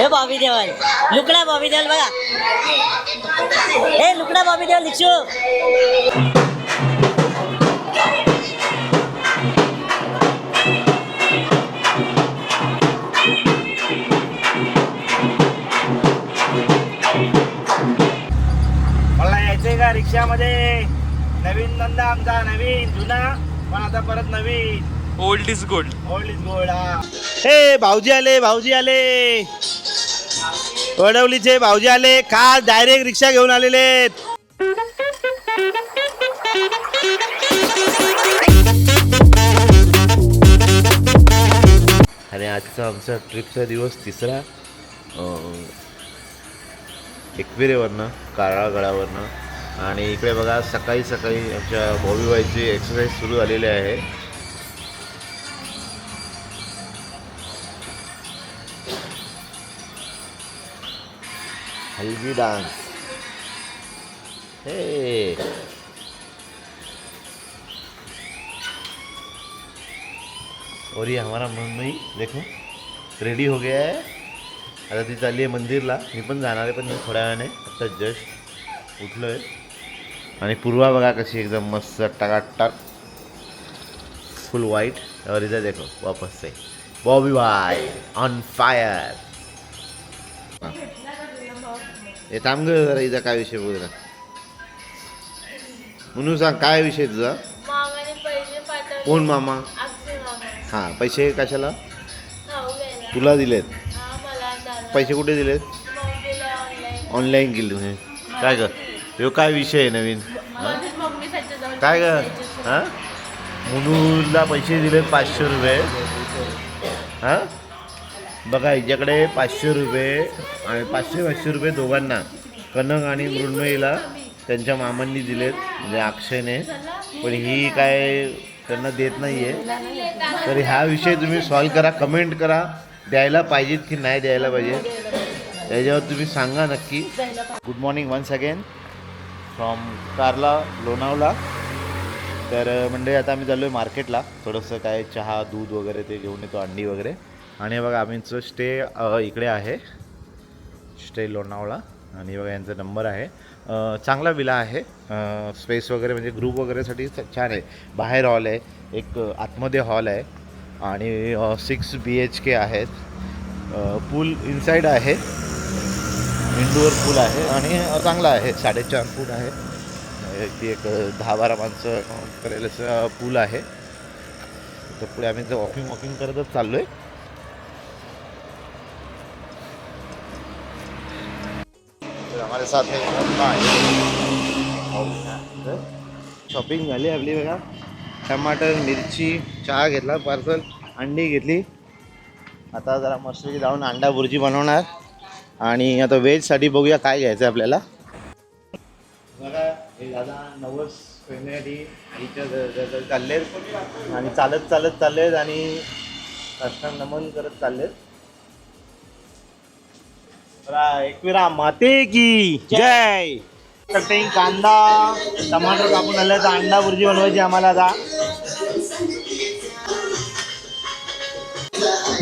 हे बॉबी देवल लुकडा बॉबी देवल बघा हे लुकडा बॉबी देवल दिक्षू मला यायचंय का रिक्षामध्ये नवीन धंदा आमचा नवीन जुना पण आता परत नवीन old is gold. Old is gold. हे भाऊजी आले वडवलीचे भाऊजी आले खास डायरेक्ट रिक्षा घेऊन आलेले आहेत. आणि आजचा आमचा ट्रिपचा दिवस तिसरा एकविरेवरनं कारागडावरनं आणि इकडे बघा सकाळी सकाळी आमच्या बॉबीबाईची एक्सरसाइज सुरू झालेली आहे. हलगी डांस. हे और ये हमारा मम्मी देखो रेडी हो गया है. आता ती चालली आहे मंदिरला. मी पण जाणार आहे पण मी थोड्या वेळाने आता जस्ट उठलो आहे. आणि पूर्वा बघा कशी एकदम मस्त टकाटक फुल वाईट. और इधर देखो वापस से बॉबी भाई ऑन फायर. हे थांब ग जरा. इथं काय विषय बोल ना म्हणून सांग काय विषय तुझा. कोण मामा. हां पैसे कशाला तुला दिलेत. पैसे कुठे दिलेत. ऑनलाईन केले तुम्ही काय ग. ह्यो काय विषय आहे नवीन काय ग. हां मुलूला पैसे दिलेत 500 रुपये. हां बघा हिच्याकडे 500 रुपये आणि 500 रुपये दोघांना कनक आणि मृण्मयीला त्यांच्या मामांनी दिलेत म्हणजे अक्षयने. पण ही काय त्यांना देत नाही आहे. तर हा विषय तुम्ही सॉल्व करा. कमेंट करा द्यायला पाहिजेत की नाही द्यायला पाहिजे त्याच्यावर तुम्ही सांगा नक्की. Good morning once again from Karla Lonavala. तर म्हणजे आता आम्ही चाललो आहे मार्केटला थोडंसं काय चहा दूध वगैरे ते घेऊन येतो अंडी वगैरे. आणि बघा आमचं स्टे इकडे आहे स्टे लोणावळा. आणि बघा यांचा नंबर आहे. चांगला विला आहे. स्पेस वगैरे म्हणजे ग्रुप वगैरेसाठी छान आहे. बाहेर हॉल आहे एक आतमध्ये हॉल आहे आणि 6 BHK आहेत. पूल इनसाईड आहे इंडोअर पूल आहे आणि चांगला आहे 4.5 फूट आहे. ती एक 10-12 माणसं करेल असं पूल आहे. तर पुढे आम्ही वॉकिंग करतच चाललो आहे. हमारे साथ शॉपिंग झाली आपली बघा. टमाटर मिरची चहा घेतला पार्सल अंडी घेतली. आता जरा मस्तपैकी जाऊन अंडा भुर्जी बनवणार. आणि आता व्हेजसाठी बघूया काय घ्यायचं आहे आपल्याला. बघा हे दादा नवस पेरण्यासाठी आईच्या चाललेत आणि चालत चाललेत आणि साष्टांग नमन करत चाललेत. एकविरा माते की जय. कटिंग कांदा टमाटर कापून आले तर अंडा भुर्जी बनवायची आम्हाला. आता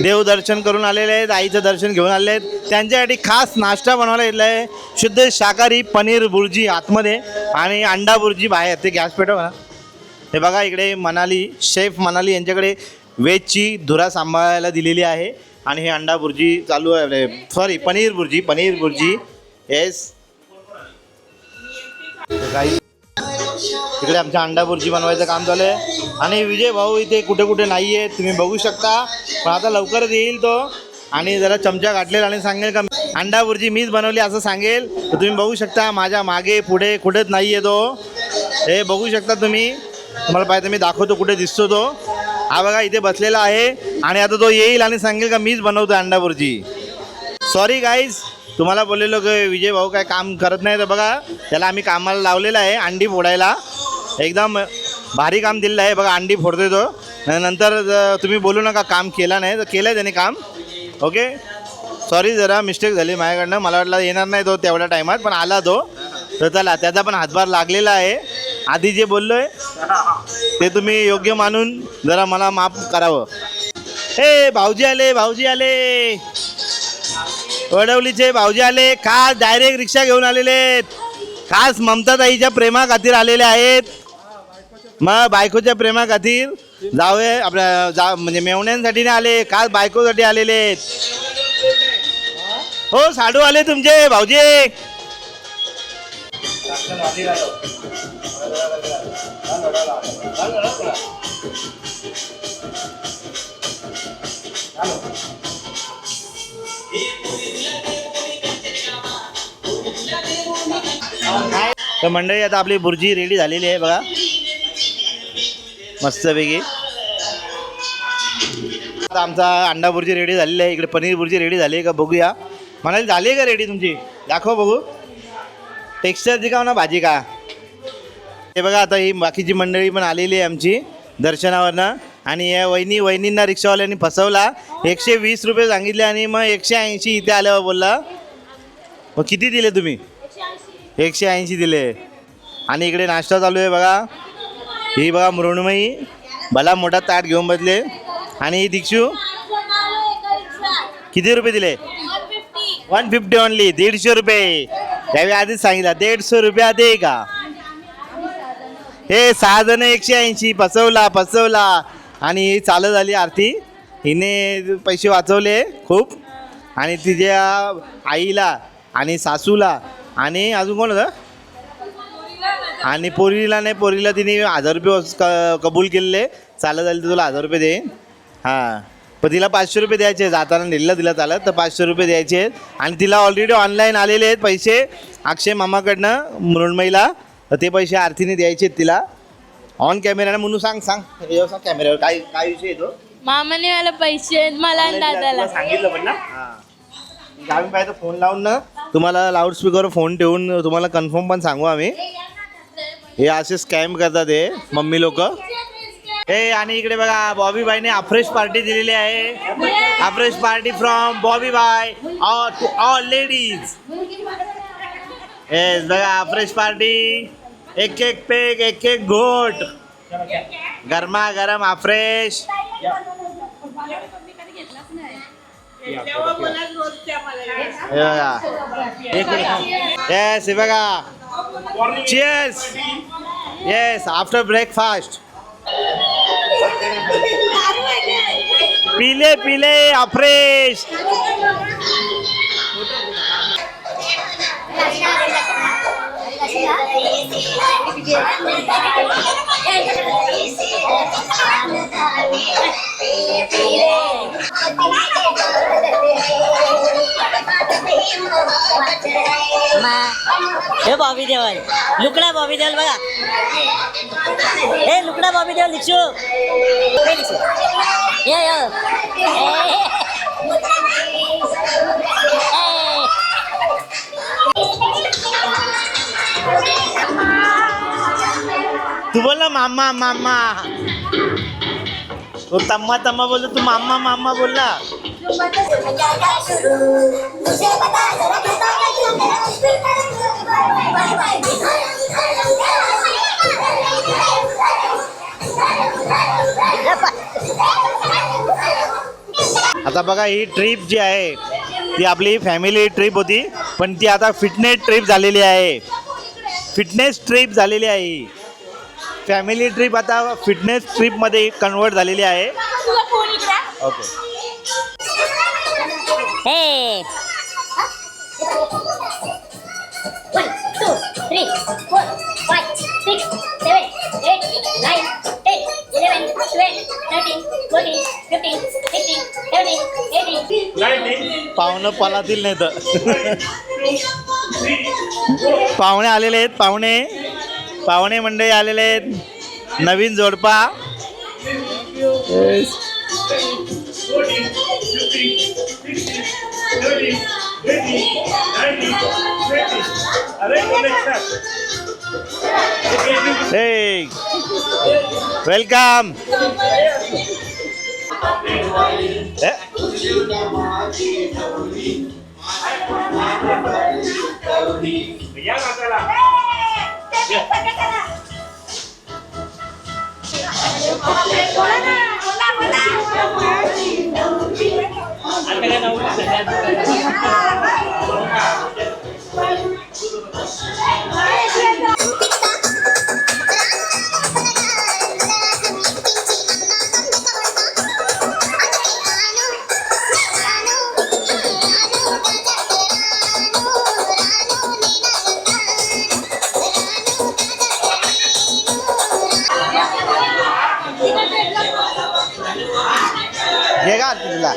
देव दर्शन करून आलेले आहेत. आईचं दर्शन घेऊन आले आहेत. त्यांच्यासाठी खास नाश्ता बनवायला घेतला आहे. शुद्ध शाकाहारी पनीर भुर्जी आतमध्ये आणि अंडा भुर्जी बाहेर. ते गॅस पेटव ना. हे बघा इकडे मनाली शेफ मनाली यांच्याकडे व्हेजची धुरा सांभाळायला दिलेली आहे. आणि हे अंडा भुर्जी चालू आहे. Sorry paneer bhurji yes. काही इकडे आमच्या अंडा भुर्जी बनवायचं काम चालू आहे. आणि विजय भाऊ इथे कुठे नाही आहे तुम्ही बघू शकता. पण आता लवकरच येईल तो आणि जरा चमचा गाठलेला आणि सांगेल का अंडा भुर्जी मीच बनवली असं सांगेल. तर तुम्ही बघू शकता माझ्या मागे पुढे कुठेच नाही आहे तो. हे बघू शकता तुम्ही. तुम्हाला पाहिजे मी दाखवतो कुठे दिसतो तो. हा बघा इथे बसलेला आहे आणि आता तो येईल आणि सांगेल का मीच बनवतो अंडा भुर्जी. सॉरी गाईज तुम्हाला बोललेलो की विजय भाऊ काय काम करत नाही. तर बघा त्याला आम्ही कामाला लावलेलं आहे अंडी फोडायला. एकदम भारी काम दिलेलं आहे. बघा अंडी फोडतोय तो. नंतर तुम्ही बोलू नका काम केला नाही तर केलं आहे त्याने काम. ओके सॉरी जरा मिस्टेक झाली माझ्याकडनं. मला वाटलं येणार नाही तो तेवढ्या टायमात पण आला तो. तर चला त्याचा पण हातभार लागलेला आहे. आधी जे बोललो आहे ते तुम्ही योग्य मानून जरा मला माफ करावं. हे भाऊजी आले वडवलीचे भाऊजी आले, खास डायरेक्ट रिक्षा घेऊन आलेले आहेत, खास ममताताईच्या प्रेमा खातीर आलेले आहेत. मग बायकोच्या प्रेमा खातीर जावे आपल्या म्हणजे मेवण्यांसाठी नाही आले, खास बायकोसाठी आलेले आहेत. हो साडू आले तुमचे भाऊजी. तर मंडळी आता आपली बुर्जी रेडी झालेली आहे बघा मस्तपैकी. आता आमचा अंडा बुर्जी रेडी झालेली आहे, इकडे पनीर बुर्जी रेडी झाली आहे का बघूया. म्हणाली झाली आहे का रेडी तुमची, दाखव बघू. टेक्स्चर दिखाव ना भाजी का. हे बघा आता ही बाकीची मंडळी पण आलेली आहे आमची दर्शनावरनं. आणि या वहिनींना रिक्षावाल्यांनी फसवला. 120 रुपये सांगितले आणि मग 180 इथे आल्यावर बोलला. मग किती दिले तुम्ही? 180 दिले. आणि इकडे नाश्ता चालू आहे बघा. ही बघा मृण्मयी भला मोठा ताट घेऊन बसले. आणि ही दीक्षू किती रुपये दिले? 150 ओनली. 150 रुपये. त्यावेळी आधीच सांगितलं 150 रुपया दे का. हे 6 जण 180. फसवला. आणि ही चालत झाली आरती. हिने पैसे वाचवले खूप. आणि तिच्या आईला आणि सासूला आणि अजून कोण होतं आणि पोरीला तिने 1000 रुपये कबूल केलेले. चालत झाली तर तुला 1000 रुपये दे. हां पण तिला 500 रुपये द्यायचे. जाताना दिलं तिला चालत तर 500 रुपये द्यायचे आहेत. आणि तिला ऑलरेडी ऑनलाईन आलेले आहेत पैसे अक्षय मामाकडनं मृण्मयीला. तर ते पैसे आरतीने द्यायचे आहेत तिला ऑन कॅमेराने. म्हणून सांग कॅमेऱ्यावर काय विषय येतो. मामाने मला पैसे आहेत मला आणि दादाला सांगितलं पण ना. हां आम्ही पाहिजे फोन लावून ना तुम्हाला लाऊडस्पीकरवर फोन ठेवून तुम्हाला कन्फर्म पण सांगू आम्ही. हे असे स्कॅम करतात हे मम्मी लोक. हे आणि इकडे बघा बॉबी बायने अफ्रेश पार्टी दिलेली आहे. Afresh party from Bobby by two all ladies. Yes बघा अफ्रेश पार्टी. एक पेग एक घोट गरमा गरम अफ्रेश. येस हे बघा. चीयर्स. Yes after breakfast. पीले अफ्रेश. हे बॉबी देवल लुकडा बॉबी देवल बघा. हे लुकडा बॉबी देवल दीक्षू. तू बोल ना मामा. तो तम्मा बोलतो. तू मामा बोलला. आता बघा ही ट्रिप जी आहे ती आपली फॅमिली ट्रिप होती पण ती आता फिटनेस ट्रिप झालेली आहे. फॅमिली ट्रिप आता फिटनेस ट्रिपमध्ये कन्वर्ट झालेली आहे. ओके. हे 1 2 3 4 5 6 7 8 9 10 11 12 13 14 15 16 17 18. पाहुणं पलातील नाही तर पाहुणे आलेले आहेत. पाहुणे मंडळी आलेले आहेत. नवीन जोडपा. वेलकम. घे का आरती तुला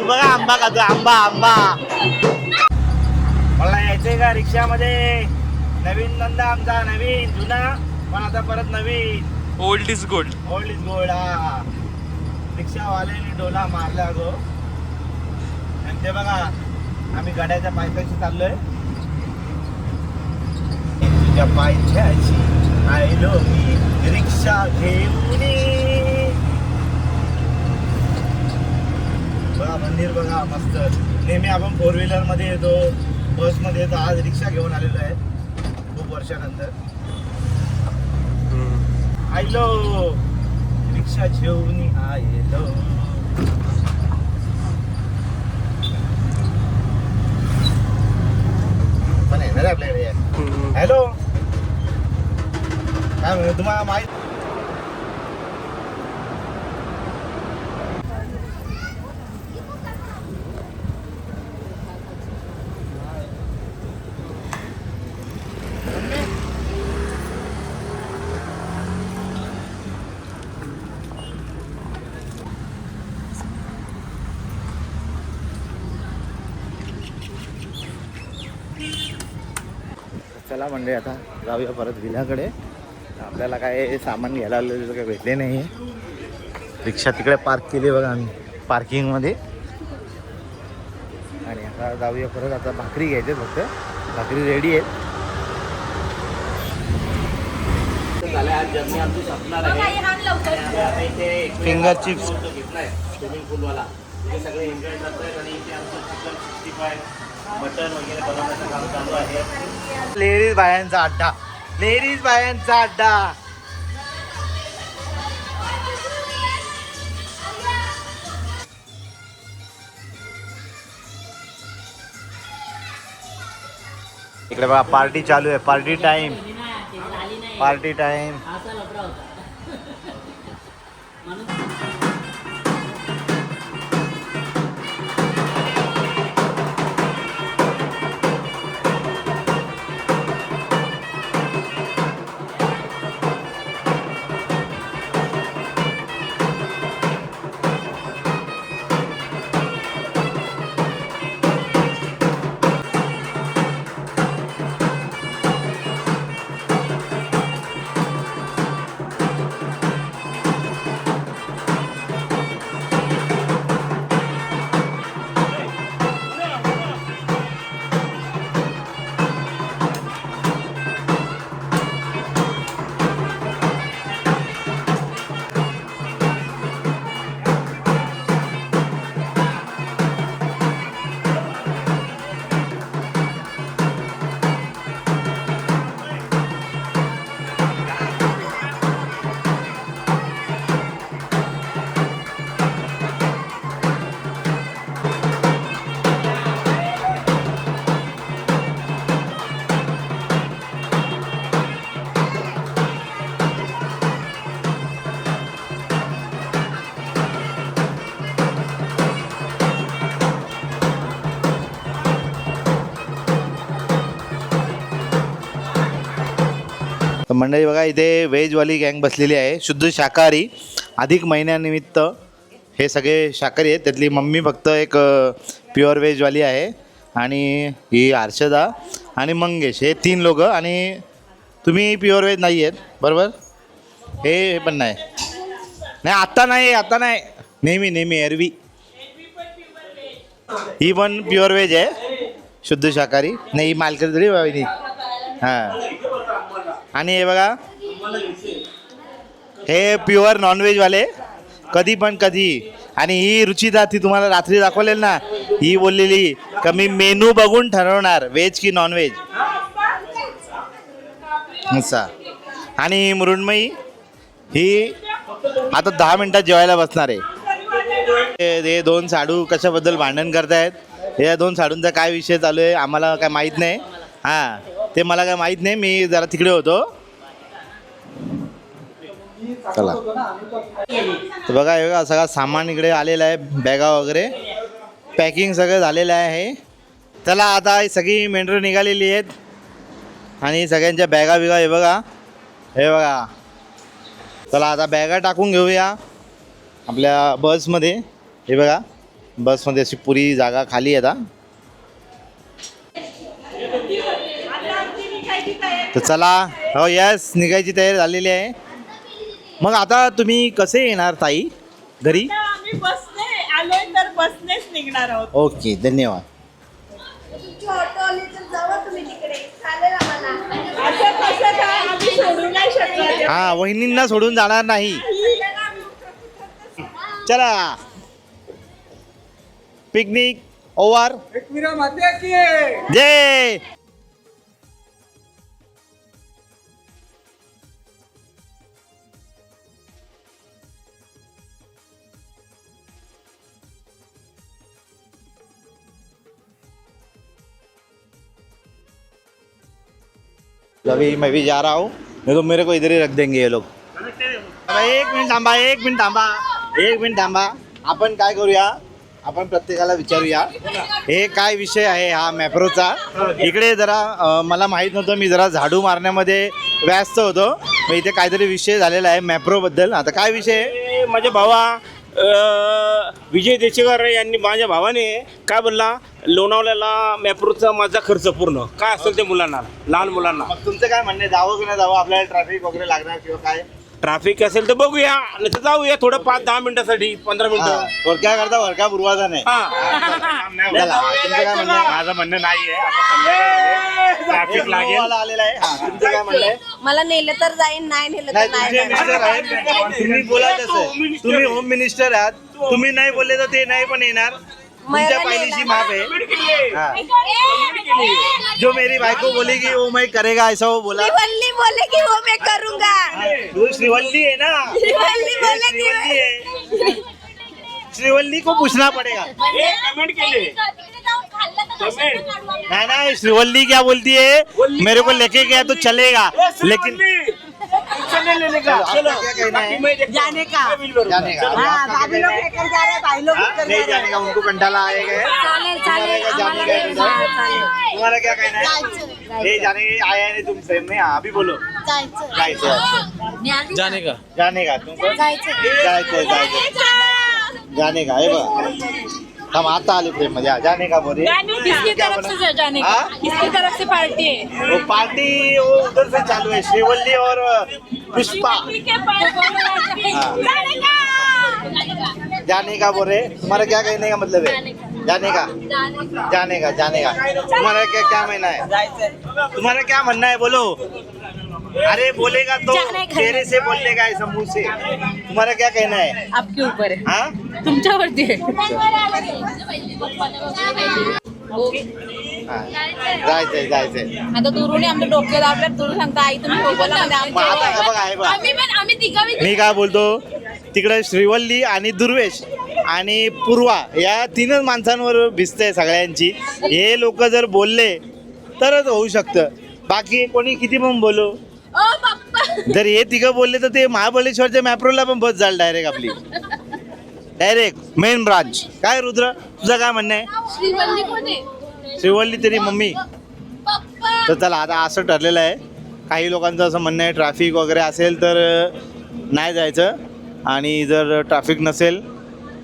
बघा आंबा खातो आंबा आंबा मला यायचंय का रिक्षामध्ये नवीन धंदा आमचा नवीन जुना पण आता परत नवीन old is gold old is gold हा रिक्षावाल्याने डोला मारला गो आणि ते बघा आम्ही गाड्याच्या पायथ्याशी चाललोय तुझ्या पायथ्याशी आयलो मी रिक्षा घेऊन बघा मंदिर बघा मस्त नेहमी आपण 4 व्हीलर मध्ये येतो बस मध्ये येतो आज रिक्षा घेऊन आलेलो आहे खूप वर्षानंतर आयलो रिक्षा घेऊन आयलो पण आहे ना आपल्याकडे हॅलो काय म्हणतो तुम्हाला माहित चला म्हणजे आता जाऊया परत विल्याकडे आपल्याला काय सामान घ्यायला आलेलं काही भेटले नाही रिक्षा तिकडे पार्क केली बघा आम्ही पार्किंगमध्ये आणि आता जाऊया परत आता भाकरी घ्यायचे फक्त भाकरी रेडी आहेत आज जर्नी आमची संपणार आहे फिंगर चिप्स घेतलाय स्विमिंग पूलवाला तिथे सगळे एन्जॉय करतायत आणि इथे आमचं चिकन 65 मटन वगैरे बनवण्याचं काम चालू आहे लेडीज बायांचा अड्डा लेडीज बायांचा अड्डा इकडे बघा पार्टी चालू आहे पार्टी टाइम पार्टी टाइम मंडळी बघा इथे व्हेजवाली गँग बसलेली आहे, शुद्ध शाकाहारी. अधिक महिन्यानिमित्त हे सगळे शाकाहारी आहेत. त्यातली मम्मी फक्त एक प्युअर व्हेजवाली आहे आणि ही हर्षदा आणि मंगेश हे 3 लोक. आणि तुम्ही प्युअर व्हेज नाही आहेत बरोबर? हे पण नाही. नाही आत्ता नाही नेहमी एरवी. ही पण प्युअर व्हेज आहे, शुद्ध शाकाहारी. नाही ही मालकरी तरी वाहिनी. हां. आणि हे बघा हे प्युअर नॉनव्हेजवाले कधी पण कधी. आणि ही रुचिता ती तुम्हाला रात्री दाखवलेली ना, ही बोललेली का मी मेनू बघून ठरवणार व्हेज की नॉनव्हेज असा. आणि मृण्मयी ही आता 10 मिनटात जेवायला बसणार आहे. हे 2 साडू कशाबद्दल भांडण करतायत, या 2 साडूंचा काय विषय चालू आहे आम्हाला काय माहीत नाही. हां ते मला काय माहीत नाही, मी जरा तिकडे होतो. चला तर बघा हे बघा सगळा सामान इकडे आलेलं आहे, बॅगा वगैरे पॅकिंग सगळं झालेलं आहे. चला आता ही सगळी मेंढरं निघालेली आहेत आणि सगळ्यांच्या बॅगा बिगा हे बघा. चला आता बॅगा टाकून घेऊया आपल्या बसमध्ये. हे बघा बसमध्ये अशी पुरी जागा खाली आहे आता. तर चला हो यस निघायची तयारी झालेली आहे. मग आता तुम्ही कसे येणार ताई घरी? आम्ही बसने आलोय तर बसनेच निघणार आहोत. ओके धन्यवाद. असं कसं काय आम्ही सोडू नाही शकणार. हां वहिनींना सोडून जाणार नाही. चला पिकनिक ओव्हर. जय. अभी मैं भी जा रहा हूँ, नहीं तो मेरे को इधर ही रख देंगे ये लोग. एक मिनिट थांबा. आपण काय करूया, आपण प्रत्येकाला विचारूया हे काय विषय आहे हा मॅप्रोचा. इकडे जरा मला माहीत नव्हतं, मी जरा झाडू मारण्यामध्ये व्यस्त होतो. मग इथे काहीतरी विषय झालेला आहे मॅप्रोबद्दल. आता काय विषय आहे? माझ्या भावा विजय देशेकर यांनी माझ्या भावाने काय बोलला, लोणावळ्याला मॅप्रोचा माझा खर्च पूर्ण काय असेल ते मुलांना, लहान मुलांना. मग तुमचं काय म्हणणं आहे, जावं की नाही जावं? आपल्याला ट्रॅफिक वगैरे लागणार किंवा काय ट्रॅफिक असेल तर बघूया, नाही तर जाऊया थोडं 5-10 मिनिटासाठी 15 मिनिटं. वर काय करता वर काय बुरवाचा नाही. चला, तुमचं काय म्हणणं आहे? माझं म्हणणं नाहीये, ट्रॅफिक लागेल. आलेला आहे. हां, तुमचं काय म्हणणं आहे? मला नेलं तर जाईन, नाही नेलं नाही तर नाही तुमचे मिनिस्टर आहेत, तुम्ही बोला तसं. तुम्ही होम मिनिस्टर आहात, तुम्ही नाही बोलले तर ते नाही पण येणार. तुमच्या पायलीची माफ आहे. हाँ. जो मेरी भाई को बोलेगी वो मैं करेगा ऐसा वो बोला. श्रीवल्ली बोलेगी वो मैं करूंगा. तू श्रीवल्ली है ना, श्रीवल्ली बोलेगी श्रीवल्ली है, श्रीवल्ली को पूछना पड़ेगा. कमेंट केले नहीं नहीं श्रीवल्ली क्या बोलती है, मेरे को लेके गया तो चलेगा लेकिन लेने का. आपका क्या कहना है? जाने का. जाने का. हाँ, भाभी लोग लेकर जा रहे हैं, भाई लोग लेकर जा नहीं रहे जाने का, उनको कंटाला आएगा. चालेल चालेल जाने का तुम्हारा क्या कहना है? नहीं जाने आया नहीं तुमसे. मैं अभी बोलो. जायचं. जाने का. जाने का तुमको जायचं जाने का. हे बघ हम आता आले प्रेम मध्ये. जाने का बोले. किसकी तरफ से जाने का? हाँ? किसकी तरफ से पार्टी है? वो पार्टी वो उधर से चालू है, श्रीवल्ली और पुष्पा. हाँ. जाने का बोल रहे. तुम्हारा क्या कहने का मतलब है? जाने का. तुम्हारा क्या कहना है? तुम्हारा क्या म्हणणं आहे बोलो. अरे बोलेगा तो चेहरे से बोलने का ऐसा मुंह से. तुम्हारा क्या कहना है? आपके ऊपर है, हाँ तुमच्यावरती आहे. जायचंय. आता दुरून आमच्या डोक्यात आपल्या दुरून सांगता आई तुम्ही बोला मग आता हे बघा, हे बघा. आम्ही तिघावी मी काय बोलतो, तिकडे श्रीवल्ली आणि दुर्वेश आणि पूर्वा या 3च माणसांवर भिजते सगळ्यांची. हे लोक जर बोलले तरच होऊ शकतं, बाकी कोणी किती पण बोलो. जर हे तिघं बोलले तर ते महाबळेश्वरच्या मॅप्रोला पण बस जाईल डायरेक्ट आपली, डायरेक्ट मेन ब्रांच. काय रुद्र तुझं काय म्हणणं आहे? श्रीवल्ली कोण आहे? श्रीवल्ली तरी मम्मी. तर चला आता असं ठरलेलं आहे काही लोकांचं असं म्हणणं आहे ट्रॅफिक वगैरे असेल तर नाही जायचं आणि जर ट्रॅफिक नसेल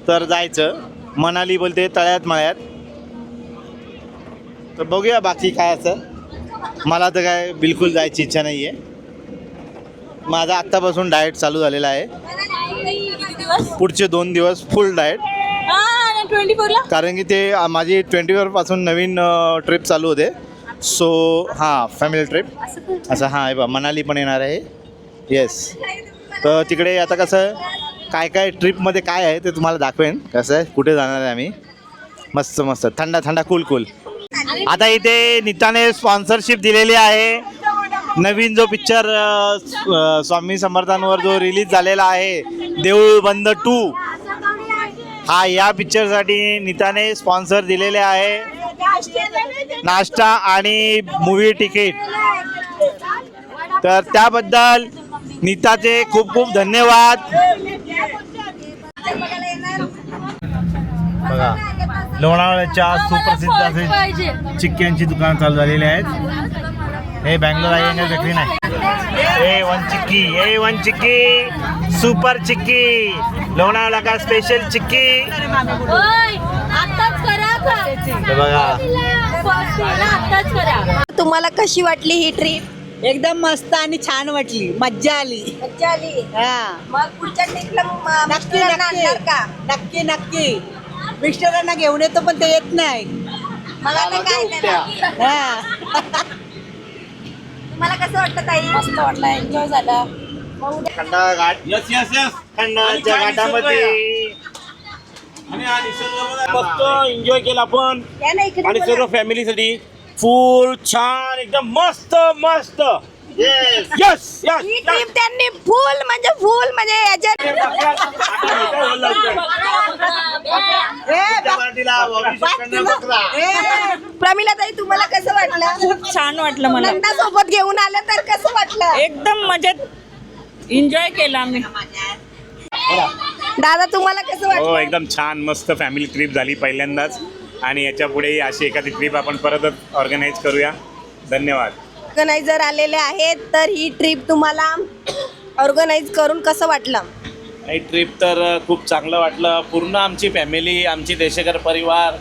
तर जायचं. मनाली बोलते तळ्यात मळ्यात. तर बघूया बाकी काय असं. मला तर काय बिलकुल जायची इच्छा नाही आहे. माझा आत्तापासून डाएट चालू झालेला आहे. पुढचे 2 दिवस फुल डाएट. 24ला कारण की ते माझी 24पासून नवीन ट्रिप चालू होते. सो हां फॅमिली ट्रिप असं हां आहे बा मनाली पण येणार आहे. येस. तर तिकडे आता कसं काय काय ट्रिपमध्ये काय आहे ते तुम्हाला दाखवेन. कसं आहे कुठे जाणार आहे आम्ही. मस्त मस्त थंडा थंडा कूल कूल. आता इथे नीताने स्पॉन्सरशिप दिलेली आहे. नवीन जो पिक्चर स्वामी समर्थांवर जो रिलीज झालेला आहे देऊळ बंद 2 हा या पिक्चरसाठी नीताने स्पॉन्सर दिलेले आहे. नाश्ता आणि मूवी तिकीट. तर त्याबद्दल नीताचे खूप खूप धन्यवाद. बघा लोणावळ्याच्या सुप्रसिद्ध असे चिक्क्यांची दुकान चालू झालेली आहेत. हे बँगलोर आएंगे बेकरी नाही. वन चिक्की सुपर चिक्की लोणावळा का स्पेशल चिक्की. बघा तुम्हाला कशी वाटली ही ट्रिप? एकदम मस्त आणि छान वाटली. मज्जा आली. मज्जा आली. हा मग पुढच्या ट्रिपला नक्की नक्की का? नक्की नक्की मिस्टरांना घेऊन येतो पण ते येत नाही. मला आता काय नाही. हा. तुम्हाला कसं वाटतं ताई? मस्त वाटलं. एन्जॉय झाला. खंडाळा घाट. यस यस यस खंडाळ्याच्या घाटामध्ये मस्त एन्जॉय केला आपण या ना इकडे आणि बोला. सर्व फॅमिलीसाठी फुल छान एकदम मस्त मस्त. Yes yes yes he trip त्यांनी फुल म्हणजे याच्यात प्रमिला ताई तुम्हाला कसं वाटलं? खूप छान वाटलं मला. नंदा सोबत घेऊन आलं तर कसं वाटलं? एकदम मजेत एन्जॉय केला आम्ही. दादा तुम्हाला कसं हो वाटलं? एकदम छान मस्त फॅमिली ट्रिप झाली पहिल्यांदाच आणि याच्या पुढेही अशी एखादी ट्रिप आपण परतच ऑर्गनाईज करूया. धन्यवाद. ऑर्गनायझर आलेले आहेत तर ही ट्रिप तुम्हाला ऑर्गनाईज करून कसं वाटलं? ही ट्रिप तर खूप चांगलं वाटलं. पूर्ण आमची फॅमिली आमची देशेकर परिवार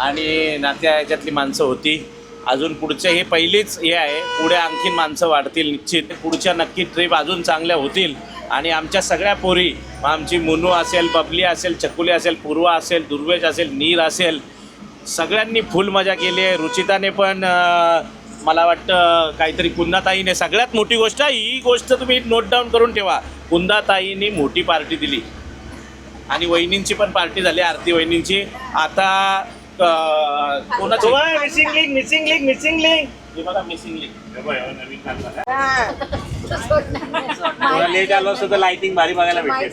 आणि नात्या याच्यातली माणसं होती. अजून पुढचे हे पहिलीच हे आहे. पुढे आणखीन माणसं वाढतील निश्चित. पुढच्या नक्की ट्रिप अजून चांगल्या होतील आणि आमच्या सगळ्या पोरी आमची मुनू असेल बबली असेल चकुली असेल पूर्वा असेल दुर्वेश असेल नीर असेल सगळ्यांनी फुल मजा केली आहे. रुचिताने पण मला वाटतं काहीतरी कुंदाताईने सगळ्यात मोठी गोष्ट ही गोष्ट तुम्ही नोट डाऊन करून ठेवा. कुंदाताईने मोठी पार्टी दिली आणि वहिनींची पण पार्टी झाली आरती वहिनींची. आता कोणाची मिसिंग लिंक हे बघा मिसिंग लिंक थोडा लेट आलो असतो तर लाइटिंग भारी बघायला भेटेल.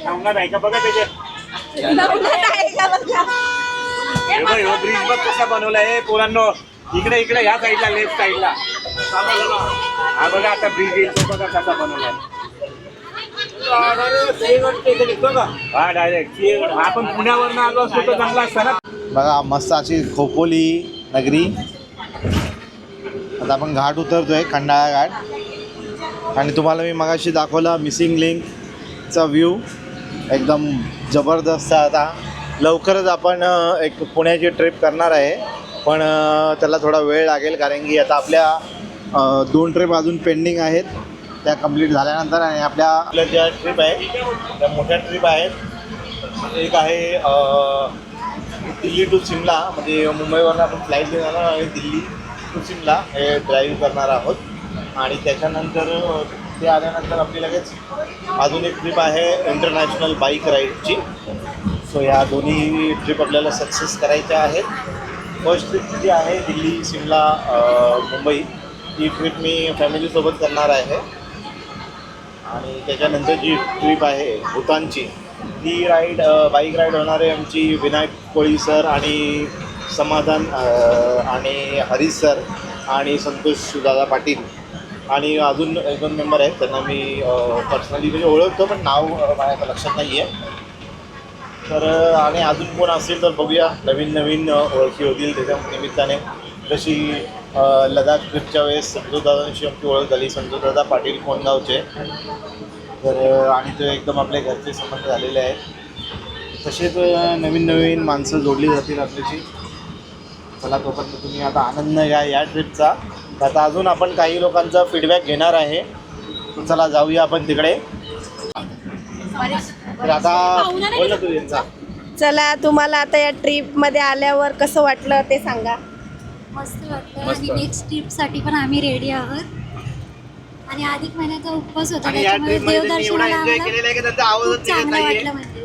नवनाथ आहे का बघा त्याचे. ब्रिज बघ कसा बनवलाय पोरांनो. इकडे इकडे ह्या साईडला लेफ्ट साईडला हा बघा आता ब्रिज येईल तो बघा कसा बनवलाय. हा डायरेक्ट आपण पुण्यावरनं आलो असतो तर चांगला असता ना. बघा मस्त अशी खोपोली नगरी. आता आपण घाट उतरतोय खंडाळा घाट आणि तुम्हाला मी मगाशी दाखवला मिसिंग लिंकचा व्ह्यू एकदम जबरदस्त. आता लवकरच आपण एक पुण्याची ट्रिप करणार आहे पण त्याला थोडा वेळ लागेल कारण की आता आपल्या 2 ट्रिप अजून पेंडिंग आहेत त्या कंप्लीट झाल्यानंतर. आणि आपल्या ज्या ट्रिप आहे त्या मोठ्या ट्रिप आहेत. एक आहे दिल्ली टू शिमला म्हणजे मुंबईवरून आपण फ्लाईट घेणार आणि दिल्ली टू शिमला हे ड्राईव्ह करणार आहोत. आणि त्याच्यानंतर ते आल्यानंतर आपली लगेच अजून एक ट्रिप आहे इंटरनॅशनल बाईक राईडची. सो या दोन्ही ट्रिप आपल्याला सक्सेस करायच्या आहेत. फर्स्ट ट्रिप जी आहे दिल्ली शिमला मुंबई ही ट्रिप मी फॅमिलीसोबत करणार आहे. आणि त्याच्यानंतर जी ट्रिप आहे भूतानची ती राईड बाईक राईड होणार आहे आमची विनायक कोळी सर आणि समाधान आणि हरीश सर आणि संतोष दादा पाटील आणि अजून 1-2 मेंबर आहेत त्यांना मी पर्सनली म्हणजे ओळखतो पण नाव माझ्या लक्षात नाही आहे. तर आणि अजून कोण असेल तर बघूया, नवीन ओळखी होतील त्याच्या निमित्ताने. जशी लडाख ट्रिपच्या वेळेस संजूदादांशी आमची ओळख झाली, संजूदादा पाटील कोणगावचे. तर आणि ते एकदम आपल्या घरचे संबंध झालेले आहेत. तसेच नवीन माणसं जोडली जातील आपल्याशी. चला तोपर्यंत तुम्ही आता आनंद घ्या या ट्रिपचा. आता अजून आपण काही लोकांचा फीडबॅक घेणार आहे. तर चला जाऊया आपण तिकडे. तर आता बोल ना तू यांचा. चला, तुम्हाला आता या ट्रिपमध्ये आल्यावर कसं वाटलं ते सांगा. मस्त वाटतं आणि नेक्स्ट ट्रिपसाठी पण आम्ही रेडी आहोत. आणि अधिक महिन्याचा उपवास होता, आणि या त्याच्यामुळे ट्रिपमध्ये त्यांनी एवढा देवदर्शनाला एन्जॉय आम्हाला केलेला आहे की त्यांचा आवाजच खूप निघत चांगलं नाहीये. वाटलं. म्हणजे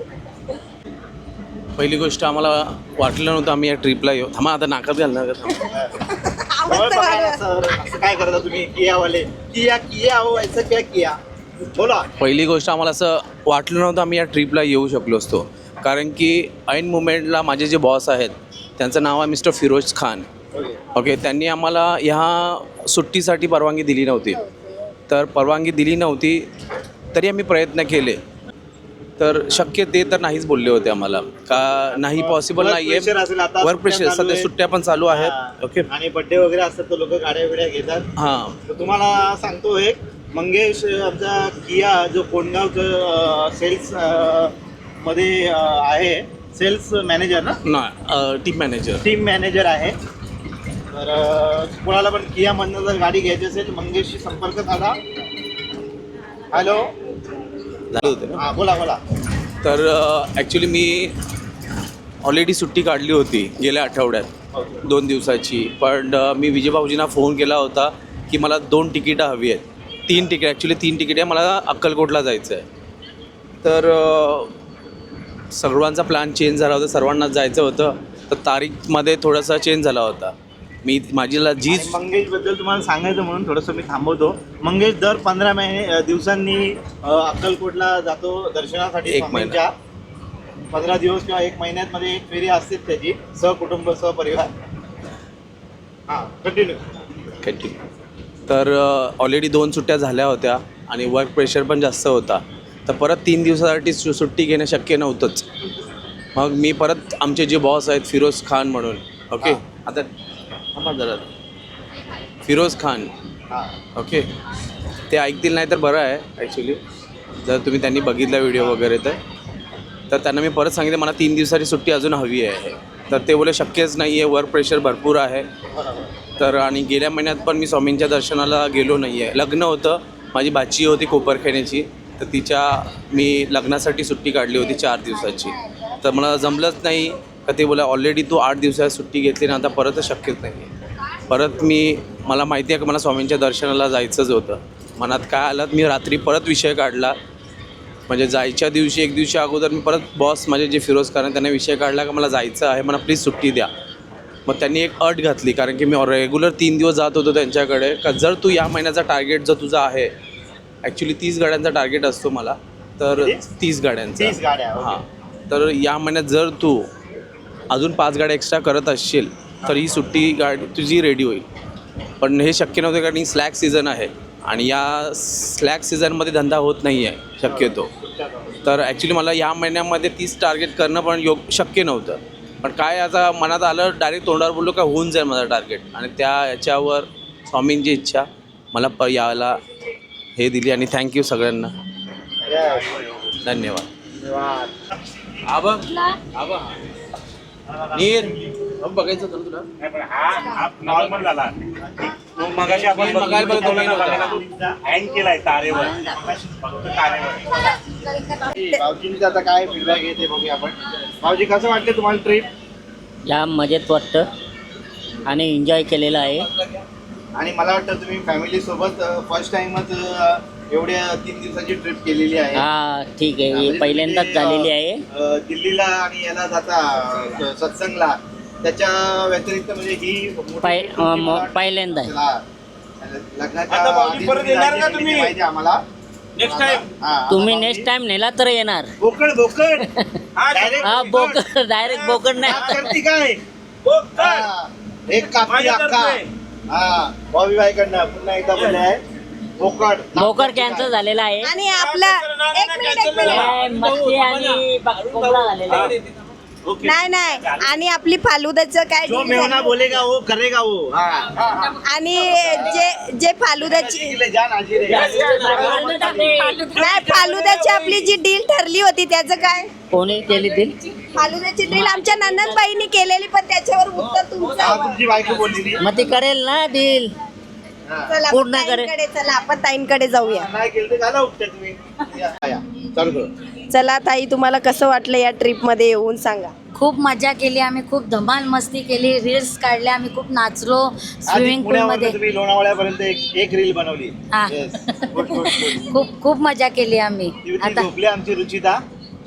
पहिली गोष्ट आम्हाला वाटलं नव्हतं आम्ही या ट्रिपला येऊ. थांबा आता नाकात घालणार का थांबा. जवळ बघा सर, असं काय करता तुम्ही? कियावाले किया हो, ऐसा क्या किया? बोला. पहिली गोष्ट आम्हाला असं वाटलं नव्हतं आम्ही या ट्रिपला येऊ शकलो असतो, कारण की ऐन मुमेंटला माझे जे बॉस आहेत त्यांचं नाव आहे मिस्टर फिरोज खान. ओके, त्यांनी आम्हाला ह्या सुट्टीसाठी परवानगी दिली नव्हती. तर परवानगी दिली नव्हती तरी आम्ही प्रयत्न केले. तर शक्य ते तर नाहीच बोलले होते आम्हाला, का नाही पॉसिबल नाही आहे. वर्क प्रेशर सध्या सुट्ट्या पण चालू आहेत. ओके, आणि बड्डे वगैरे असतात तर लोक गाड्या बिड्या घेतात. हां, तर तुम्हाला सांगतो एक, मंगेश आमचा किया जो कोंडगावचं सेल्स मध्ये आहे, सेल्स मॅनेजर ना, टीम मॅनेजर आहे. तर कोणाला पण कियामधनं जर गाडी घ्यायची असेल मंगेशशी संपर्क साधा. हॅलो, झालं होतं ना. हां बोला. तर ॲक्च्युली मी ऑलरेडी सुट्टी काढली होती गेल्या आठवड्यात 2 दिवसाची. पण मी विजय भाऊजींना फोन केला होता की मला 2 तिकीटं हवी आहेत. 3 तिकीट आहे, मला अक्कलकोटला जायचं आहे. तर सर्वांचा प्लॅन चेंज झाला होता, सर्वांनाच जायचं होतं. तर तारीखमध्ये थोडासा चेंज झाला होता. मी माझीला जी मंगेशबद्दल तुम्हाला सांगायचं म्हणून थोडंसं मी थांबवतो. मंगेश दर 15 दिवसांनी अक्कलकोटला जातो दर्शनासाठी. एक महिना. 15 दिवस किंवा 1 महिन्यामध्ये एक फेरी असतेच त्याची, सहकुटुंब सहपरिवार. हां, कंटिन्यू. तर ऑलरेडी 2 सुट्ट्या झाल्या होत्या आणि वर्क प्रेशर पण जास्त होता. तर परत 3 दिवसासाठी सुट्टी घेणं शक्य नव्हतंच. मग मी परत आमचे जे बॉस आहेत फिरोज खान म्हणून, ओके, आता थांबा जरा, फिरोज खान, ओके, ते ऐकतील नाही तर बरं आहे ॲक्च्युली, जर तुम्ही त्यांनी बघितला व्हिडिओ वगैरे तर त्यांना मी परत सांगितलं मला 3 दिवसाची सुट्टी अजून हवी आहे. तर ते बोले शक्यच नाही आहे, वर्क प्रेशर भरपूर आहे. तर आणि गेल्या महिन्यात पण मी स्वामींच्या दर्शनाला गेलो नाही आहे. लग्न होतं, माझी भाची होती कोपरखेड्याची, तर तिच्या मी लग्नासाठी सुट्टी काढली होती 4 दिवसाची. तर मला जमलंच नाही. का ते बोला ऑलरेडी तू 8 दिवसाची सुट्टी घेतली ना, आता परतच शक्यच नाही आहे. परत मला माहिती आहे की मला स्वामींच्या दर्शनाला जायचंच होतं. मनात काय आलं, मी रात्री परत विषय काढला. म्हणजे जायच्या दिवशी 1 दिवशी अगोदर मी परत बॉस माझे जे फिरोज खान त्यांना विषय काढला की मला जायचं आहे, मला प्लीज सुट्टी द्या. मग त्यांनी एक अट घातली, कारण की मी रेग्युलर 3 दिवस जात होतो त्यांच्याकडे, का जर तू या महिन्याचा टार्गेट जर तुझा आहे, ॲक्च्युली 30 गाड्यांचा टार्गेट असतो मला, तर 30 गाड्यांचा. हां, तर या महिन्यात जर तू अजून 5 गाड्या एक्स्ट्रा करत असशील तर ही सुट्टी गाडी तुझी रेडी होईल. पण हे शक्य नव्हतं, कारण ही स्लॅक सीझन आहे आणि या स्लॅक सीझनमध्ये धंदा होत नाही आहे शक्यतो. तर ॲक्च्युली मला या महिन्यामध्ये 30 टार्गेट करणं पण शक्य नव्हतं. पण काय आता मनात आलं, डायरेक्ट तोंडावर बोललो का होऊन जाईल माझं टार्गेट. आणि याच्यावर स्वामींची इच्छा मला यायला हे दिली. आणि थँक्यू सगळ्यांना, धन्यवाद. आबा नीर बघायचं होतं तुला. नॉर्मल झाला. मगाशी आपण हँग केलाय तारेवर, फक्त तारेवर. भाऊजींचं आता काय फीडबॅक येते बघूया आपण. भाऊजी कसं वाटलं तुम्हाला ट्रिप? जाम मजेत वाटतं आणि एन्जॉय केलेलं आहे. आणि मला वाटतं तुम्ही फॅमिलीसोबत फर्स्ट टाइमच एवढ्या 3 दिवसाची ट्रिप केलेली आहे. हा ठीक आहे, ही पहिल्यांदाच झालेली आहे. दिल्लीला आणि याला जाता सत्संगला, त्याच्या व्यतिरिक्त म्हणजे ही पहिल्यांदा आहे. आता भाऊजी परत येणार का तुम्ही? माहिती आम्हाला नेक्स्ट टाइम तुम्ही नेक्स्ट टाइम नेला तर येणार. बोकड हा बोकड, डायरेक्ट बोकड नाही. करती काय एक कापी अक्का. हा, बॉबी बाईकडनं पुन्हा एकदा बोलले आहे. भोकर कॅन्सल झालेला आहे. आणि आपला एक मिनिट मच्छी आणि कोंबडा झालेला आहे. नाही आणि आपली फालुद्याचं काय जो deal मेवना झालं? बोलेगा वो करेगा वो. हाँ. आणि जे फालुद्याची नाही फालुद्याची आपली जी डील ठरली होती त्याचं काय? कोणी केली ती? फालुद्याची डील आमच्या नंदनबाईंनी केलेली, पण त्याच्यावर उत्तर तुमचं हवं. तुमची बायको बोलली मग ती करेल ना डील. चला पूर्ण आपण करे. ताईंकडे, चला आपण ताईंकडे जाऊया. नाही केलं तर झालं उठते तुम्ही. या. चालू करू. चला ताई, तुम्हाला कसं वाटलं या ट्रिप मध्ये येऊन सांगा. खूप मजा केली आम्ही, खूप धमाल मस्ती केली, रील्स काढल्या आम्ही, खूप नाचलो स्विमिंग पूल पुण्यामध्ये मध्ये. तुम्ही लोणावळ्यापर्यंत एक रील बनवली. हा. Yes. Good, good, good. खूप मजा केली आम्ही. ती आता झोपली आमची रुचिता.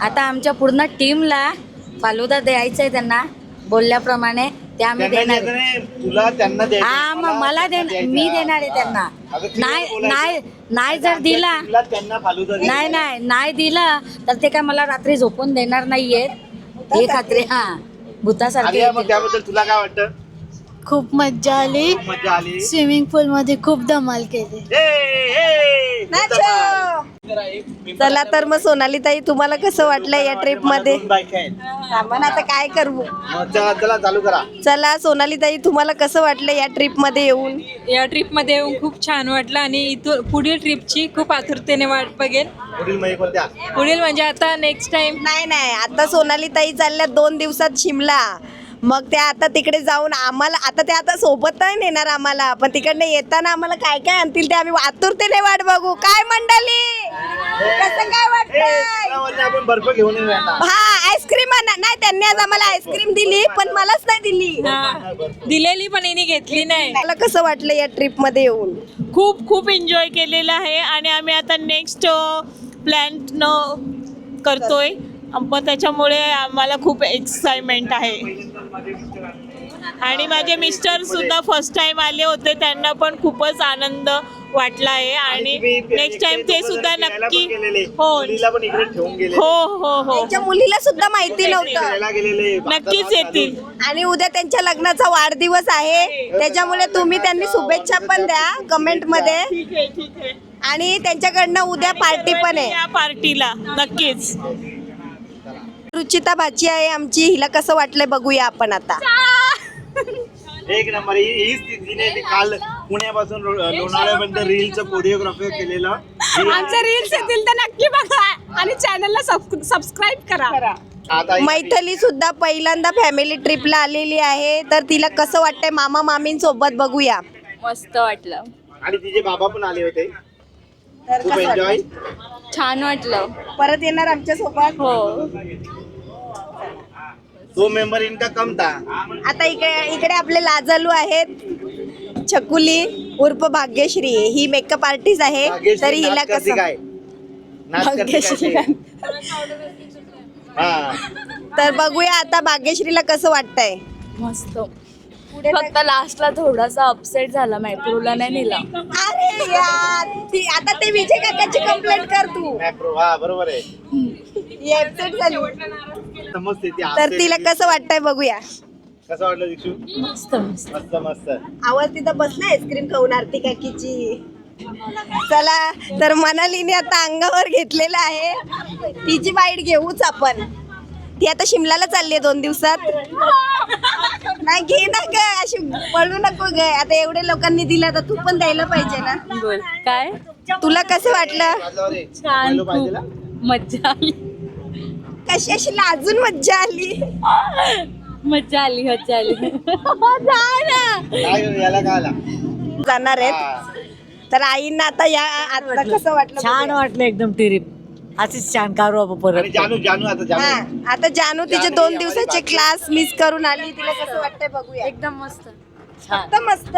आता आमच्या पूर्ण टीमला फालुदा द्यायचंय त्यांना बोलल्याप्रमाणे, ते आम्ही त्यांना देणार आहे. द्यायचं नाही, तुला त्यांना द्यायचं. हा मग मला मी देणार आहे त्यांना. अगं clear नाही बोलायचं. नाही नाही जर दिला, तुला त्यांना फालुदा द्यायचा. नाही दिला तर ते काय मला रात्री झोपून देणार नाहीयेत हे खात्री. हा भूतासारखे आलिया, मग त्याबद्दल तुला काय वाटतं? खूप मजा आली. खूप मजा आली. स्विमिंग पूल मध्ये खूप धमाल केली. नाचो. चला तर मग सोनाली ताई, तुम्हाला कसं वाटलं या ट्रिप मध्ये? दोन बायका आहेत. आपण आता काय करू? मग चला चालू करा. चला सोनाली ताई, तुम्हाला कसं वाटलं या ट्रिप मध्ये येऊन? या ट्रिपमध्ये येऊन खूप छान वाटलं आणि इथून पुढील ट्रिपची खूप आतुरतेने वाट बघेन. पुढील महिने कोणत्या? पुढील म्हणजे आता नेक्स्ट टाइम नाही आता सोनाली ताई चालल्या 2 दिवसात शिमला. मग त्या आता तिकडे जाऊन आम्हाला, आता त्या आता सोबत नाही नेणार आम्हाला, पण तिकडनं येताना आम्हाला काय काय आणतील ते आम्ही आतुरतेने वाट बघू. काय मंडळी, कसं काय वाटतंय? आपण बर्फ घेऊन येऊया ना. हा आईस्क्रीम नाही, त्यांनी आज आम्हाला आईस्क्रीम दिली पण मलाच नाही दिली. दिलेली पण हिने घेतली नाही. मला कसं वाटलं या ट्रिप मध्ये येऊन? खूप एन्जॉय केलेलं आहे आणि आम्ही आता नेक्स्ट प्लॅन करतोय, पण त्याच्यामुळे आम्हाला खूप एक्साइटमेंट आहे. आणि माझे मिस्टर सुद्धा फर्स्ट टाइम आले होते, त्यांना पण खूपच आनंद वाटला आहे आणि नेक्स्ट टाइम ते सुद्धा नक्की मुलीला पण इकडे ठेवून गेले. हो त्यांच्या मुलीला सुद्धा माहिती नव्हतं. फिरायला गेलेले. नक्कीच येतील. आणि उद्या त्यांच्या लग्नाचा वाढदिवस आहे, त्याच्यामुळे तुम्ही त्यांनी शुभेच्छा पण द्या कमेंट मध्ये. ठीक आहे. आणि त्यांच्याकडनं उद्या पार्टी पण आहे. या पार्टीला नक्कीच. रुचिता भाची आहे आमची, हिला कसं वाटलंय बघूया आपण आता. एक नंबर. तिने काल पुण्यापासून लोणावळ्यापर्यंत रीलचं कोरिओग्राफी केलेलं. आमचे रील्स येतील तर नक्की बघा आणि चॅनलला सबस्क्राईब करा. आता मैथिली सुद्धा पहिल्यांदा फॅमिली ट्रिपला आलेली आहे, तर तिला कसं वाटतंय मामा मामींसोबत बघूया. मस्त वाटलं, आणि तिचे बाबा पण आले होते. तर खूप कसं एन्जॉय. छान वाटलं. परत येणार आमच्या सोबत? हो. 2 मेंबर इनका कम था. आता इकडे आपले लाजालू आहेत, छकुली उर्फ भाग्यश्री, ही मेकअप आर्टिस्ट आहे. तरी हिला नाच करते कसं काय? नाच करते भाग्यश्री काय ते? हा. तर बघूया आता भाग्यश्रीला कसं वाटतंय. मस्त. पुढे फक्त लास्टला थोडासा अपसेट झाला, मॅप्रोला नाही नेला. अरे यार, आता ते विजय काकाची कंप्लेंट कर तू. मॅप्रो. हा बरोबर आहे. ही absent झाली. समजते ती. तर तिला कसं वाटतंय बघूया. कसं वाटलं दीक्षू? मस्त. मस्त. आवाज तिथं बसला आईस्क्रीम खाऊन आरती काकीची. चला तर मनालीने आता अंगावर घेतलेलं आहे, तिची बाईट घेऊच आपण. ती आता शिमलाला चालली आहे 2 दिवसात. नाही घे ना ग, अशी पळू नको ग. आता एवढे लोकांनी दिलं तर तू पण द्यायला पाहिजे ना. बोल काय. तुला कसं वाटलं? छान, मज्जा आली. कशाशी अजून मज्जा आली. मज्जा आली. याला काय आला? जाणार आहेत तर आईंना आता आता कसं वाटलं? छान वाटलं एकदम ट्रिप. अशीच छान करू आपण परत. आणि जानू आता हा, आता जानू तिचे 2 दिवसाचे क्लास मिस करून आली. तिला कसं वाटतंय बघूया. एकदम मस्त. फक्त मस्त.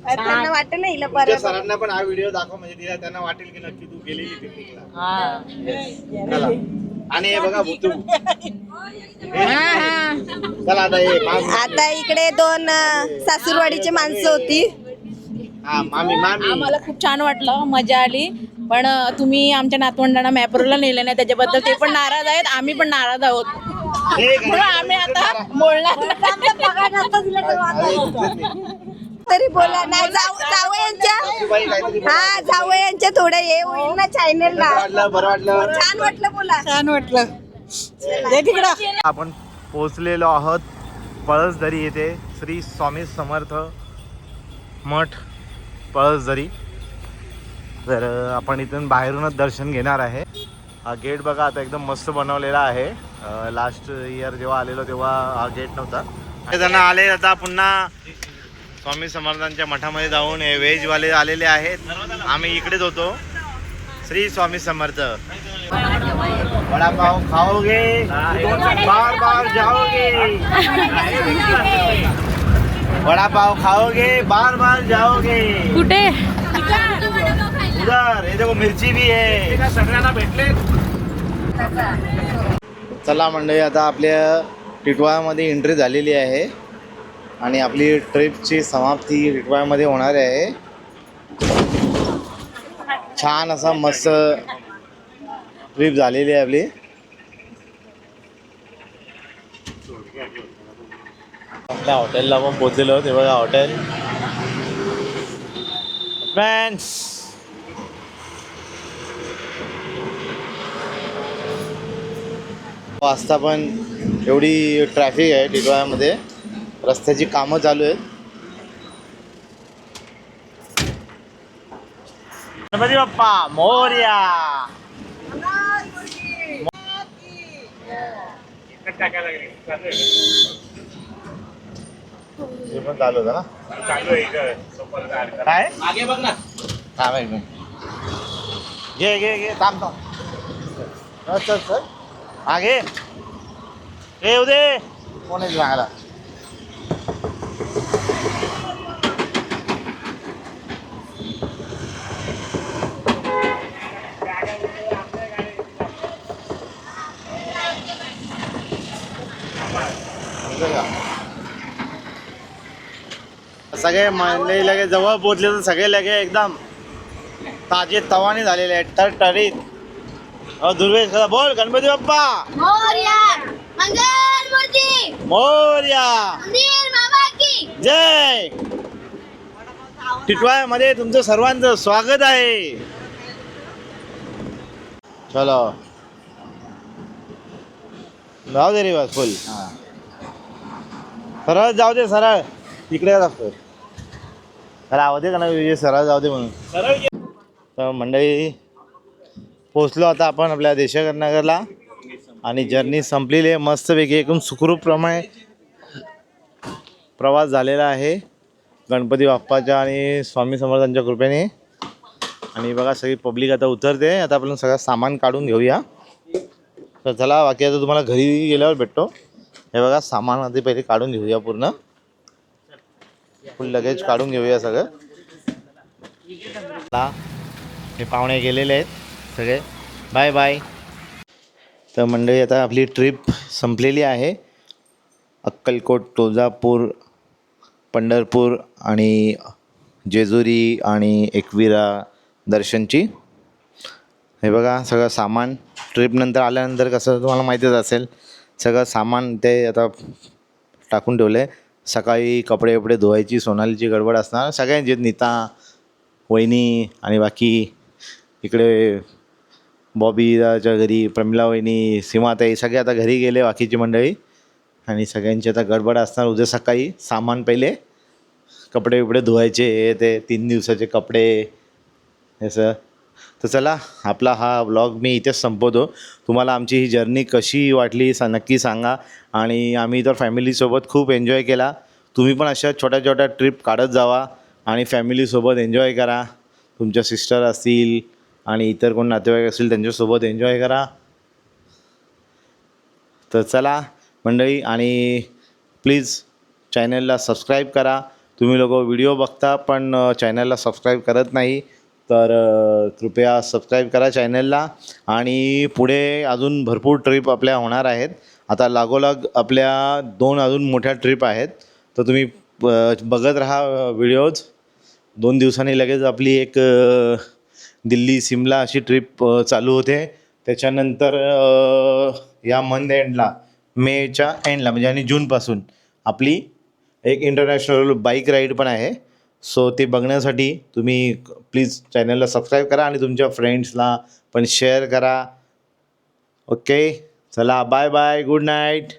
त्यांना वाटेल ना हिला तुमच्या परत. सरांना पण हा व्हिडिओ दाखव, म्हणजे त्यांना वाटेल की नक्की तू गेलेली पिकनिकला. हा. चला. आणि हे बघा भूतू. चला आता हे आता इकडे 2 सासूरवाडीची माणसं होती. हा मामी. आम्हाला खूप छान वाटलं, मजा आली. पण तुम्ही आमच्या नातवंडांना मॅप्रोला नेलं नाही, त्याच्याबद्दल ते पण नाराज आहेत, आम्ही पण नाराज आहोत. म्हणून आम्ही आता बोलणार. तरी बोला नाही जावयांच्या हा जावयांच्या थोडं हे होईल ना चॅनलला. बरं वाटलं. छान वाटलं बोला. छान वाटलं. आपण पोहोचलेलो आहोत पळसदरी येथे श्री स्वामी समर्थ मठ पळसदरी. तर आपण इथून बाहेरूनच दर्शन घेणार आहे. हा गेट बघा आता एकदम मस्त बनवलेला आहे. लास्ट इयर जेव्हा आलेलो तेव्हा हा गेट नव्हता. जण आले आता पुन्हा स्वामी समर्थांच्या मठामध्ये जाऊन हे व्हेजवाले आलेले आहेत. आम्ही इकडेच होतो. श्री स्वामी समर्थ. वडापाव खाओगे बार बार जाओगे. वडापाव खाओगे बार बार जाओगे. कुठे उधर ये देखो मिरची भी है. सगळ्यांना भेटले. चला मंडळी आता आपल्या टिटवाळ्यामध्ये एंट्री झालेली आहे आणि आपली ट्रिपची समाप्ती टिटवाळ्यामध्ये होणार आहे. छान असा मस्त ट्रिप झालेली आहे आपली. आपल्या हॉटेलला पण पोचलेलो ते बघा हॉटेल. फ्रेंड्स वाजता पण एवढी ट्रॅफिक आहे टिटवाळ्यामध्ये. रस्त्याची कामं चालू आहेत. गणपती बाप्पा मोरया. हे पण चालू होतं ना. काय मागे बघ ना. हा बाई घे घे घे थांब थांब. चल चल आगे हे येऊ दे. कोण आहे सांगायला. सगळे मंडळी लगे जवळ पोचले तर सगळे लगे एकदम ताजे तवाने झालेले आहेत टरटरीत. दुर्वेश बोल गणपती बाप्पा मोरया. मंगलमूर्ती. मोरया. मंदिर बाबा की जय. टिटवाळ्यामध्ये तुमचं सर्वांचं स्वागत आहे. चलो जाऊ दे रे बस फुल. सरळ जाऊ दे सरळ. इकडे लागतो अरे आवाज का ना सरळ जाऊ दे म्हणून. तर मंडळी पोचलो आता आपण आपल्या देशकर नगरला आणि जर्नी संपलेली आहे. मस्तपैकी एकदम सुखरूपप्रमाणे प्रवास झालेला आहे गणपती बाप्पाच्या आणि स्वामी समर्थांच्या कृपेने. आणि बघा सगळी पब्लिक आता उतरते. आता आपण सगळं सामान काढून घेऊया. तर चला बाकी आता तुम्हाला घरी गेल्यावर भेटतो. हे बघा सामान आधी पहिले काढून घेऊया. पूर्ण फुल लगेज काढून घेऊया सगळं. हे पाहुणे गेलेले आहेत सगळे. Bye bye. तर मंडळी आता आपली ट्रिप संपलेली आहे. अक्कलकोट, तुळजापूर, पंढरपूर आणि जेजुरी आणि एकविरा दर्शनची. हे बघा सगळं सामान ट्रिपनंतर आल्यानंतर कसं तुम्हाला माहितीच असेल सगळं सामान ते आता टाकून ठेवलं आहे. सकाळी कपडे वपडे धुवायची सोनालीची गडबड असणार सगळ्यांची. नीता वहिनी आणि बाकी इकडे बॉबीच्या घरी प्रमिला वहिनी, सीमाताई सगळे आता घरी गेले बाकीची मंडळी. आणि सगळ्यांची आता गडबड असणार. उद्या सकाळी सामान पहिले कपडे बिपडे धुवायचे हे ते 3 दिवसाचे कपडे हे सर. तर चला आपला हा व्लॉग मी इथेच संपवतो. तुम्हाला आमची ही जर्नी कशी वाटली नक्की सांगा. आणि आम्ही तर फॅमिलीसोबत खूप एन्जॉय केला. तुम्ही पण अशा छोट्या छोट्या ट्रिप काढत जावा आणि फॅमिलीसोबत एन्जॉय करा. तुमच्या सिस्टर असतील आणि इतर कोण नातेवाईक असतील त्यांच्यासोबत एन्जॉय करा. तर चला मंडळी आणि प्लीज चॅनलला सबस्क्राईब करा. तुम्ही लोक व्हिडिओ बघता पण चॅनलला सबस्क्राईब करत नाही तर कृपया सबस्क्राईब करा चॅनलला. आणि पुढे अजून भरपूर ट्रिप आपल्या होणार आहेत. आता लागोलाग आपल्या 2 अजून मोठ्या ट्रिप आहेत. तर तुम्ही बघत राहा व्हिडिओज. 2 दिवसांनी लगेच आपली एक दिल्ली सिमला अशी ट्रिप चालू होते. त्याच्यानंतर या मंथ एंडला मेच्या एंडला म्हणजे आणि जूनपासून आपली एक इंटरनॅशनल बाईक राईड पण आहे. सो ते बघण्यासाठी तुम्ही प्लीज चॅनलला सबस्क्राईब करा आणि तुमच्या फ्रेंड्सला पण शेअर करा. ओके, चला बाय बाय, गुड नाईट.